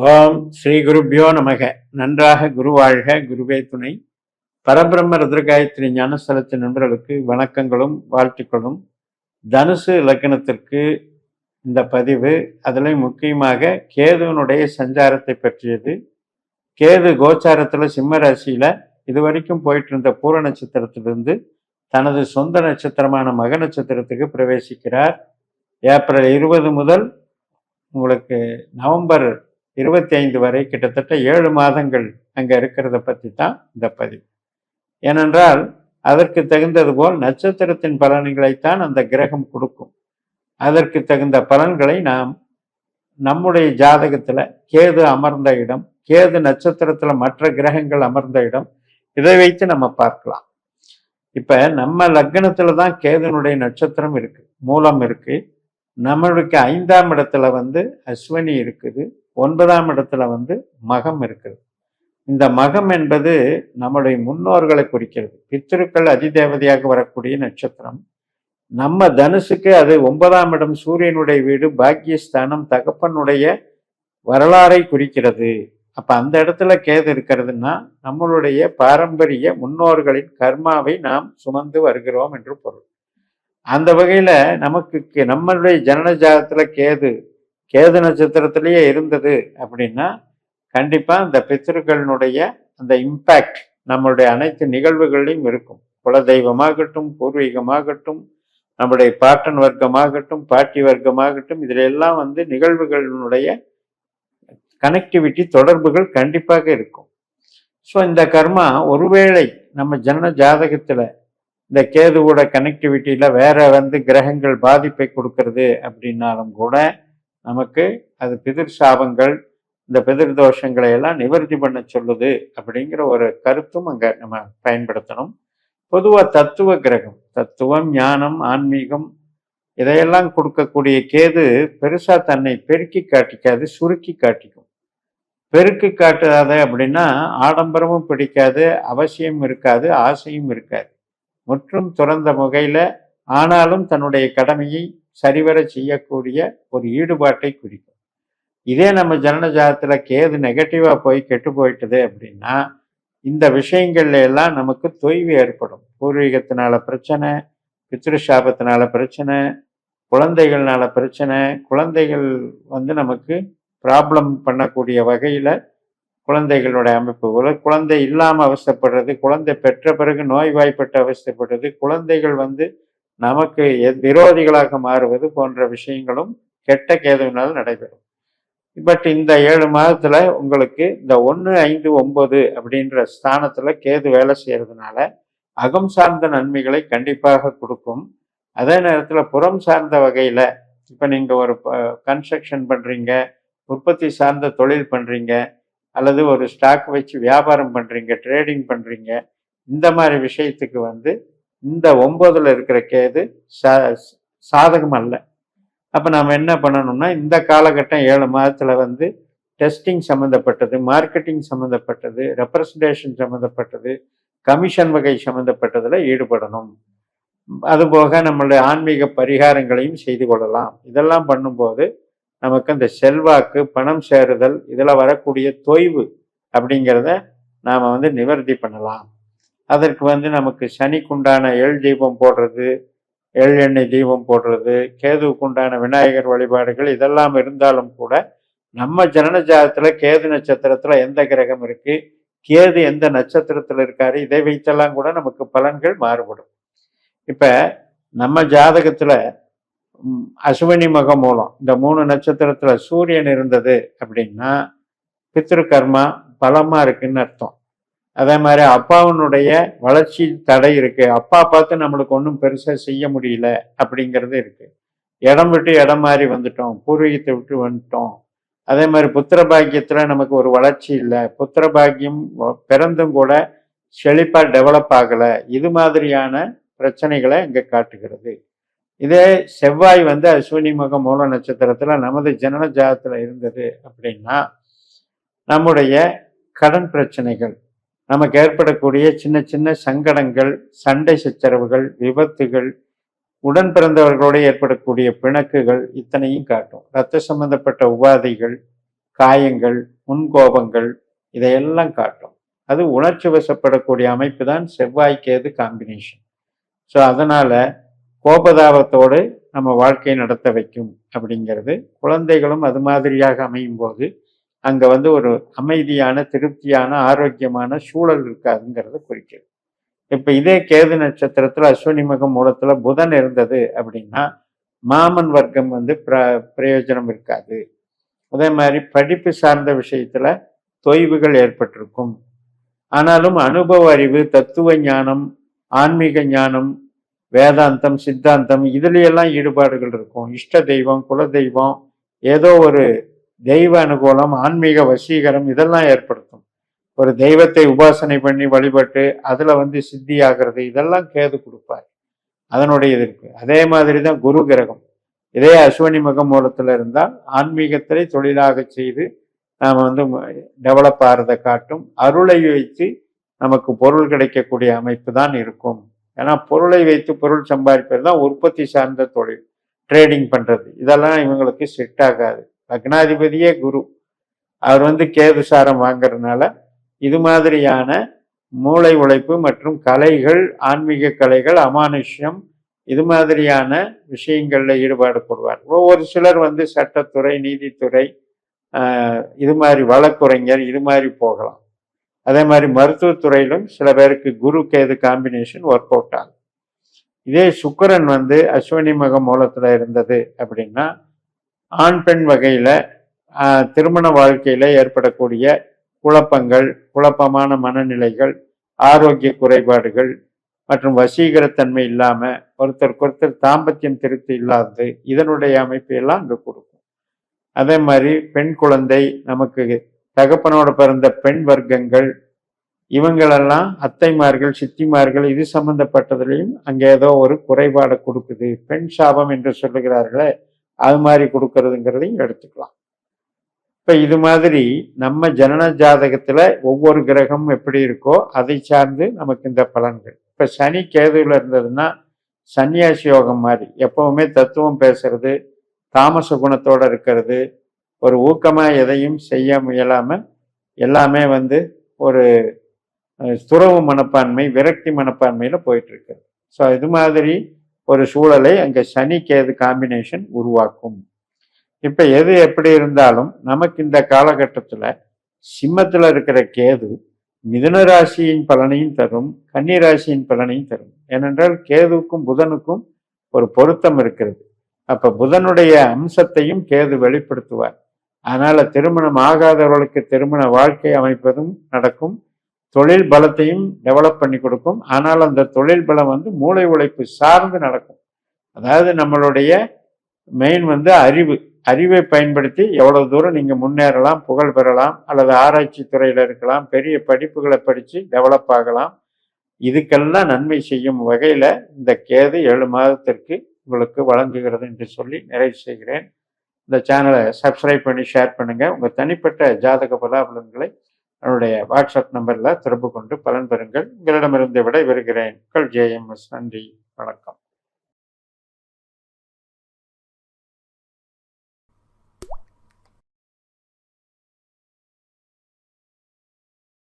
ஓம் ஸ்ரீ குருப்பியோ நமக. நன்றாக குருவாழ்க, குருவே துணை. பரபிரம்ம ருத்ரகாயத்ரி ஞானஸ்தலத்தின் நண்பர்களுக்கு வணக்கங்களும் வாழ்த்துக்களும். தனுசு இலக்கணத்திற்கு இந்த பதிவு, அதில் முக்கியமாக கேதுவனுடைய சஞ்சாரத்தை பற்றியது. கேது கோச்சாரத்தில் சிம்ம ராசியில் இதுவரைக்கும் போயிட்டு இருந்த பூர நட்சத்திரத்திலிருந்து தனது சொந்த நட்சத்திரமான மக நட்சத்திரத்துக்கு பிரவேசிக்கிறார். ஏப்ரல் 20 முதல் உங்களுக்கு நவம்பர் 25 வரை கிட்டத்தட்ட 7 மாதங்கள் அங்கே இருக்கிறத பற்றி தான் இந்த பதிவு. ஏனென்றால் அதற்கு தகுந்தது போல் நட்சத்திரத்தின் பலன்களைத்தான் அந்த கிரகம் கொடுக்கும். அதற்கு தகுந்த பலன்களை நாம் நம்முடைய ஜாதகத்தில் கேது அமர்ந்த இடம், கேது நட்சத்திரத்தில் மற்ற கிரகங்கள் அமர்ந்த இடம், இதை வைத்து நம்ம பார்க்கலாம். இப்போ நம்ம லக்னத்தில் தான் கேதுனுடைய நட்சத்திரம் இருக்கு, மூலம் இருக்கு. நம்மளுக்கு 5ஆம் இடத்துல அஸ்வினி இருக்குது, 9ஆம் இடத்துல மகம் இருக்குது. இந்த மகம் என்பது நம்முடைய முன்னோர்களை குறிக்கிறது. பித்திருக்கள் அதிதேவதையாக வரக்கூடிய நட்சத்திரம். நம்ம தனுசுக்கு அது 9ஆம் இடம், சூரியனுடைய வீடு, பாக்கியஸ்தானம், தகப்பனுடைய வரலாறை குறிக்கிறது. அப்ப அந்த இடத்துல கேது இருக்கிறதுன்னா நம்மளுடைய பாரம்பரிய முன்னோர்களின் கர்மாவை நாம் சுமந்து வருகிறோம் என்று பொருள். அந்த வகையில நமக்கு நம்மளுடைய ஜனன ஜாதகத்துல கேது நட்சத்திரத்திலேயே இருந்தது அப்படின்னா கண்டிப்பா இந்த பித்திருக்களினுடைய அந்த இம்பேக்ட் நம்மளுடைய அனைத்து நிகழ்வுகளையும் இருக்கும். குலதெய்வமாகட்டும், பூர்வீகமாகட்டும், நம்முடைய பாட்டன் வர்க்கமாகட்டும், பாட்டி வர்க்கமாகட்டும், இதுல எல்லாம் நிகழ்வுகளினுடைய கனெக்டிவிட்டி, தொடர்புகள் கண்டிப்பாக இருக்கும். ஸோ இந்த கர்மா ஒருவேளை நம்ம ஜனன ஜாதகத்துல இந்த கேதுவோட கனெக்டிவிட்டியில வேற கிரகங்கள் பாதிப்பை கொடுக்கறது அப்படின்னாலும் கூட நமக்கு அது பிதிர் சாபங்கள், இந்த பிதிர் தோஷங்களை எல்லாம் நிவர்த்தி பண்ண சொல்லுது அப்படிங்கிற ஒரு கருத்தும் அங்க நம்ம பயன்படுத்தணும். பொதுவா தத்துவ கிரகம், தத்துவம், ஞானம், ஆன்மீகம் இதையெல்லாம் கொடுக்கக்கூடிய கேது பெருசா தன்னை பெருக்கி காட்டிக்காது, சுருக்கி காட்டிக்கும். பெருக்கு காட்டாத அப்படின்னா ஆடம்பரமும் பிடிக்காது, அவசியம் இருக்காது, ஆசையும் இருக்காது. முற்றும் துறந்த முகையில ஆனாலும் தன்னுடைய கடமையை சரிவர செய்யக்கூடிய ஒரு ஈடுபாட்டை குறிக்கும். இதே நம்ம ஜனன ஜாதகத்துல கேது நெகட்டிவா போய் கெட்டு போயிட்டது அப்படின்னா இந்த விஷயங்கள்ல எல்லாம் நமக்கு தொய்வு ஏற்படும். பூர்வீகத்தினால பிரச்சனை, பித்ருஷாபத்தினால பிரச்சனை, குழந்தைகள்னால பிரச்சனை, குழந்தைகள் நமக்கு ப்ராப்ளம் பண்ணக்கூடிய வகையில குழந்தைகளோட அமைப்பு, குழந்தை இல்லாமல் அவஸ்தைப்படுறது, குழந்தை பெற்ற பிறகு நோய்வாய்ப்பட்டு அவஸ்தைப்படுறது, குழந்தைகள் நமக்கு விரோதிகளாக மாறுவது போன்ற விஷயங்களும் கெட்ட கேதுவினால் நடைபெறும். பட் இந்த 7 மாதத்துல உங்களுக்கு இந்த 1, 5, 9 அப்படின்ற ஸ்தானத்துல கேது வேலை செய்யறதுனால அகம் சார்ந்த நன்மைகளை கண்டிப்பாக கொடுக்கும். அதே நேரத்துல புறம் சார்ந்த வகையில இப்ப நீங்க ஒரு கன்ஸ்ட்ரக்ஷன் பண்றீங்க, உற்பத்தி சார்ந்த தொழில் பண்றீங்க, அல்லது ஒரு ஸ்டாக் வச்சு வியாபாரம் பண்றீங்க, ட்ரேடிங் பண்றீங்க, இந்த மாதிரி விஷயத்துக்கு இந்த 9ல் இருக்கிற கேது சாதகம் அல்ல. அப்ப நாம என்ன பண்ணணும்னா இந்த காலகட்டம் 7 மாதத்துல டெஸ்டிங் சம்மந்தப்பட்டது, மார்க்கெட்டிங் சம்மந்தப்பட்டது, ரெப்ரசன்டேஷன் சம்மந்தப்பட்டது, கமிஷன் வகை சம்மந்தப்பட்டதுல ஈடுபடணும். அதுபோக நம்மளுடைய ஆன்மீக பரிகாரங்களையும் செய்து கொள்ளலாம். இதெல்லாம் பண்ணும்போது நமக்கு அந்த செல்வாக்கு, பணம் சேருதல், இதில் வரக்கூடிய தொய்வு அப்படிங்கிறத நாம் நிவர்த்தி பண்ணலாம். அதற்கு நமக்கு சனிக்குண்டான எள் தீபம் போடுறது, எள் எண்ணெய் தீபம் போடுறது, கேதுவுக்குண்டான விநாயகர் வழிபாடுகள் இதெல்லாம் இருந்தாலும் கூட நம்ம ஜனன ஜாதகத்தில் கேது நட்சத்திரத்தில் எந்த கிரகம் இருக்கு, கேது எந்த நட்சத்திரத்தில் இருக்காரு, இதை வைத்தெல்லாம் கூட நமக்கு பலன்கள் மாறுபடும். இப்போ நம்ம ஜாதகத்தில் அசுவினி மக மூலம் இந்த 3 நட்சத்திரத்துல சூரியன் இருந்தது அப்படின்னா பித்ரு கர்மா பலமா இருக்குன்னு அர்த்தம். அதே மாதிரி அப்பாவுனுடைய வளர்ச்சி தடை இருக்கு, அப்பா பார்த்து நம்மளுக்கு ஒன்றும் பெருசா செய்ய முடியல அப்படிங்கிறது இருக்கு. இடம் விட்டு இடம் மாறி வந்துட்டோம், பூர்வீகத்தை விட்டு வந்துட்டோம். அதே மாதிரி புத்திர பாக்கியத்துல நமக்கு ஒரு வளர்ச்சி இல்லை, புத்திர பாக்கியம் பிறந்தும் கூட செழிப்பா டெவலப் ஆகலை. இது மாதிரியான பிரச்சனைகளை இங்க காட்டுகிறது. இதே செவ்வாய் அஸ்வினி மக மூல நட்சத்திரத்துல நமது ஜனன ஜாதத்துல இருந்தது அப்படின்னா நம்முடைய கடன் பிரச்சனைகள், நமக்கு ஏற்படக்கூடிய சின்ன சின்ன சங்கடங்கள், சண்டை சச்சரவுகள், விபத்துகள், உடன் பிறந்தவர்களோடு ஏற்படக்கூடிய பிணக்குகள் இத்தனையும் காட்டும். இரத்த சம்பந்தப்பட்ட உபாதைகள், காயங்கள், முன்கோபங்கள் இதையெல்லாம் காட்டும். அது உணர்ச்சி வசப்படக்கூடிய அமைப்பு தான் செவ்வாய் கேது காம்பினேஷன். ஸோ அதனால கோபதாபத்தோடு நம்ம வாழ்க்கையை நடத்த வைக்கும் அப்படிங்கிறது. குழந்தைகளும் அது மாதிரியாக அமையும் போது அங்க வந்து ஒரு அமைதியான, திருப்தியான, ஆரோக்கியமான சூழல் இருக்காதுங்கிறத குறிக்கிறது. இப்ப இதே கேது நட்சத்திரத்துல அஸ்வினி மகம் மூலத்துல புதன் இருந்தது அப்படின்னா மாமன் வர்க்கம் வந்து பிரயோஜனம் இருக்காது. அதே மாதிரி படிப்பு சார்ந்த விஷயத்துல தொய்வுகள் ஏற்பட்டிருக்கும். ஆனாலும் அனுபவ அறிவு, தத்துவ ஞானம், ஆன்மீக ஞானம், வேதாந்தம், சித்தாந்தம் இதுலையெல்லாம் ஈடுபாடுகள் இருக்கும். இஷ்ட தெய்வம், குல தெய்வம், ஏதோ ஒரு தெய்வ அனுகூலம், ஆன்மீக வசீகரம் இதெல்லாம் ஏற்படுத்தும். ஒரு தெய்வத்தை உபாசனை பண்ணி வழிபட்டு அதுல வந்து சித்தி ஆகிறது, இதெல்லாம் கேது கொடுப்பார். அதனுடைய இது இருக்கு. அதே மாதிரி தான் குரு கிரகம். இதே அஸ்வினி மக மூலத்துல இருந்தால் ஆன்மீகத்தை தொழிலாக செய்து நாம் வந்து டெவலப் ஆகிறத காட்டும். அருளை வைத்து நமக்கு பொருள் கிடைக்கக்கூடிய அமைப்பு தான் இருக்கும். ஏன்னா பொருளை வைத்து பொருள் சம்பாதிப்பது தான் உற்பத்தி சார்ந்த தொழில். ட்ரேடிங் பண்றது இதெல்லாம் இவங்களுக்கு செட் ஆகாது. லக்னாதிபதியே குரு, அவர் வந்து கேது சாரம் வாங்கறதுனால இது மாதிரியான மூளை உழைப்பு மற்றும் கலைகள், ஆன்மீக கலைகள், அமானுஷ்யம் இது மாதிரியான விஷயங்கள்ல ஈடுபாடு கொள்வார். ஒவ்வொரு சிலர் வந்து சட்டத்துறை, நீதித்துறை, இது மாதிரி வழக்குரைஞர் இது மாதிரி போகலாம். அதே மாதிரி மருத்துவத்துறையிலும் சில பேருக்கு குரு கேது காம்பினேஷன் ஒர்க் அவுட் ஆகும். இதே சுக்கிரன் வந்து அஸ்வினி மக மூலத்துல இருந்தது அப்படின்னா ஆண் பெண் வகையில திருமண வாழ்க்கையில ஏற்படக்கூடிய குழப்பங்கள், குழப்பமான மனநிலைகள், ஆரோக்கிய குறைபாடுகள் மற்றும் வசீகரத்தன்மை இல்லாம ஒருத்தருக்கொருத்தர் தாம்பத்தியம் திருப்தி இல்லாதது இதனுடைய அமைப்பு எல்லாம் அங்க கொடுக்கும். அதே மாதிரி பெண் குழந்தை, நமக்கு தகப்பனோட பிறந்த பெண் வர்க்கங்கள் இவங்களெல்லாம் அத்தைமார்கள், சித்திமார்கள் இது சம்பந்தப்பட்டதுலையும் அங்க ஏதோ ஒரு குறைபாடை கொடுக்குது. பெண் சாபம் என்று சொல்லுகிறார்களே அது மாதிரி கொடுக்கறதுங்கிறதையும் எடுத்துக்கலாம். இப்ப இது மாதிரி நம்ம ஜனன ஜாதகத்துல ஒவ்வொரு கிரகம் எப்படி இருக்கோ அதை சார்ந்து நமக்கு இந்த பலன்கள். இப்ப சனி கேதுல இருந்ததுன்னா சன்னியாசி யோகம் மாதிரி எப்பவுமே தத்துவம் பேசுறது, தாமச குணத்தோட இருக்கிறது, ஒரு ஊக்கமா எதையும் செய்ய முயலாம எல்லாமே வந்து ஒரு துறவு மனப்பான்மை, விரக்தி மனப்பான்மையில போயிட்டு இருக்கு. ஸோ இது மாதிரி ஒரு சூழலை அங்க சனி கேது காம்பினேஷன் உருவாக்கும். இப்ப எது எப்படி இருந்தாலும் நமக்கு இந்த காலகட்டத்துல சிம்மத்துல இருக்கிற கேது மிதுன ராசியின் பலனையும் தரும், கன்னி ராசியின் பலனையும் தரும். ஏனென்றால் கேதுவுக்கும் புதனுக்கும் ஒரு பொருத்தம் இருக்கிறது. அப்ப புதனுடைய அம்சத்தையும் கேது வெளிப்படுத்துவார். அதனால திருமணம் ஆகாதவர்களுக்கு திருமண வாழ்க்கை அமைப்பதும் நடக்கும். தொழில் பலத்தையும் டெவலப் பண்ணி கொடுக்கும். ஆனால் அந்த தொழில் பலம் வந்து மூளை உழைப்பு சார்ந்து நடக்கும். அதாவது நம்மளுடைய மெயின் வந்து அறிவை பயன்படுத்தி எவ்வளவு தூரம் நீங்க முன்னேறலாம், புகழ் பெறலாம், அல்லது ஆராய்ச்சி துறையில இருக்கலாம், பெரிய படிப்புகளை படிச்சு டெவலப் ஆகலாம். இதுக்கெல்லாம் நன்மை செய்யும் வகையில இந்த கேது 7 மாதத்திற்கு உங்களுக்கு வழங்குகிறது என்று சொல்லி நிறைவு செய்கிறேன். இந்த சேனலை சப்ஸ்கிரைப் பண்ணி ஷேர் பண்ணுங்க. உங்க தனிப்பட்ட ஜாதக பலாபலன்களை என்னுடைய வாட்ஸ்அப் நம்பர்ல தொடர்பு கொண்டு பலன் பெறுங்கள். உங்களிடமிருந்து விடை பெறுகிறேன். உங்கள் JMS. நன்றி, வணக்கம்.